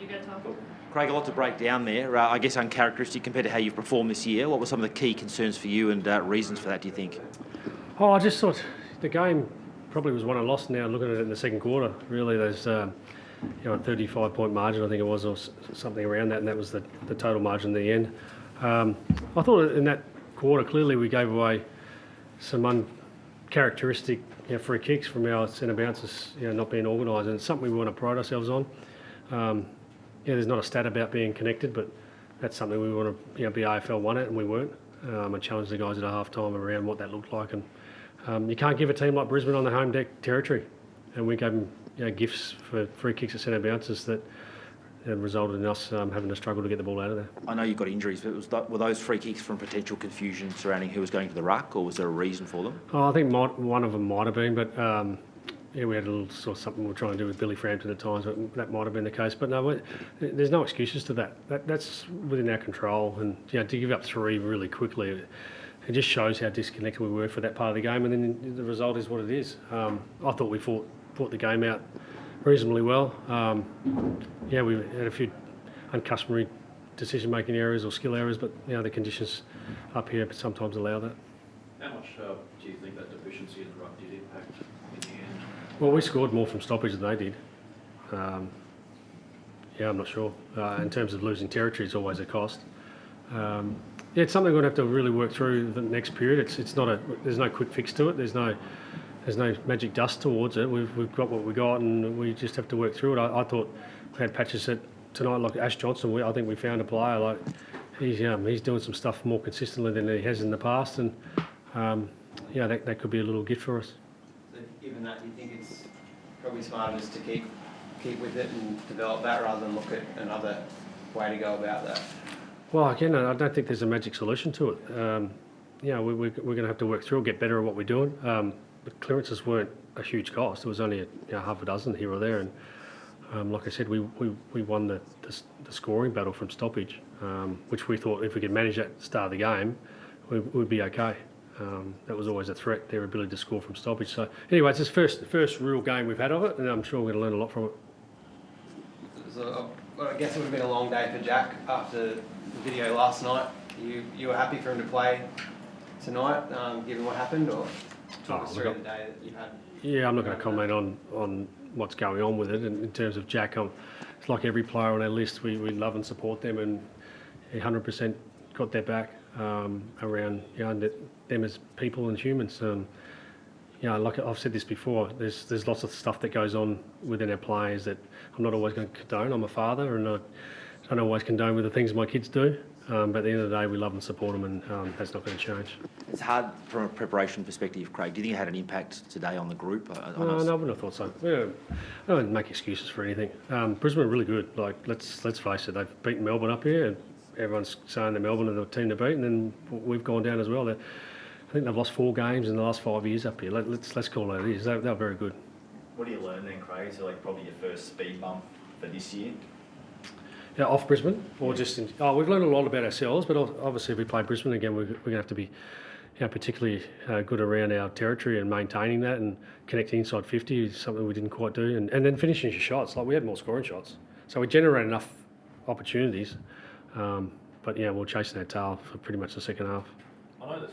You go, Tom. Craig, a lot to break down there. I guess uncharacteristic compared to how you've performed this year. What were some of the key concerns for you and reasons for that, do you think? Oh, I just thought the game probably was won and lost now, looking at it in the second quarter. Really, there's a 35-point margin, I think it was, or something around that, and that was the total margin in the end. I thought in that quarter, clearly we gave away some uncharacteristic free kicks from our centre bounces, not being organised, and it's something we want to pride ourselves on. There's not a stat about being connected, but that's something we want to be AFL won it, and we weren't. I challenged the guys at a half time around what that looked like, and you can't give a team like Brisbane on the home deck territory, and we gave them gifts for free kicks at centre bounces that resulted in us having to struggle to get the ball out of there. I know you got injuries, but were those free kicks from potential confusion surrounding who was going to the ruck, or was there a reason for them? I think one of them might have been, but we had a little sort of something we were trying to do with Billy Frampton at times, but that might have been the case. But no, there's no excuses to that. That's within our control, and to give up 3 really quickly, it just shows how disconnected we were for that part of the game, and then the result is what it is. I thought we fought the game out reasonably well. We had a few uncustomary decision-making errors or skill errors, but the conditions up here sometimes allow that. How much do you think that deficiency in the ruck did impact in the end? Well, we scored more from stoppage than they did. I'm not sure. In terms of losing territory, it's always a cost. It's something we're going to have to really work through the next period. There's no quick fix to it. There's no magic dust towards it. We've got what we got, and we just have to work through it. I thought we had patches tonight, like Ash Johnson. I think we found a player like he's doing some stuff more consistently than he has in the past, and that could be a little gift for us. So given that, do you think it's probably smarter just to keep with it and develop that rather than look at another way to go about that? Well, again, I don't think there's a magic solution to it. We're going to have to work through it, get better at what we're doing. But clearances weren't a huge cost. It was only half a dozen here or there, and like I said, we won the scoring battle from stoppage, which we thought if we could manage that at the start of the game, we'd be okay. That was always a threat, their ability to score from stoppage. So anyway, it's the first real game we've had of it, and I'm sure we're going to learn a lot from it. So, I guess it would have been a long day for Jack after the video last night. You were happy for him to play tonight, given what happened, or talk us through the day that you had? Yeah, I'm not going to comment on what's going on with it. In terms of Jack, it's like every player on our list. We love and support them, and 100% got their back around them as people and humans. Like I've said this before, there's lots of stuff that goes on within our players that I'm not always going to condone. I'm a father, and I don't always condone with the things my kids do. But at the end of the day, we love and support them, and that's not going to change. It's hard from a preparation perspective, Craig. Do you think it had an impact today on the group? No, I wouldn't have thought so. I don't make excuses for anything. Brisbane are really good. Like let's face it, they've beaten Melbourne up here, and everyone's saying that Melbourne are the team to beat, and then we've gone down as well. I think they've lost 4 games in the last 5 years up here. Let's call it it is. They're very good. What do you learn then, Craig? So probably your first speed bump for this year? Yeah, off Brisbane, or just we've learned a lot about ourselves, but obviously if we play Brisbane again, we're going to have to be particularly good around our territory and maintaining that and connecting inside 50 is something we didn't quite do, and then finishing your shots. Like we had more scoring shots, so we generated enough opportunities, but we're chasing our tail for pretty much the second half. I know that's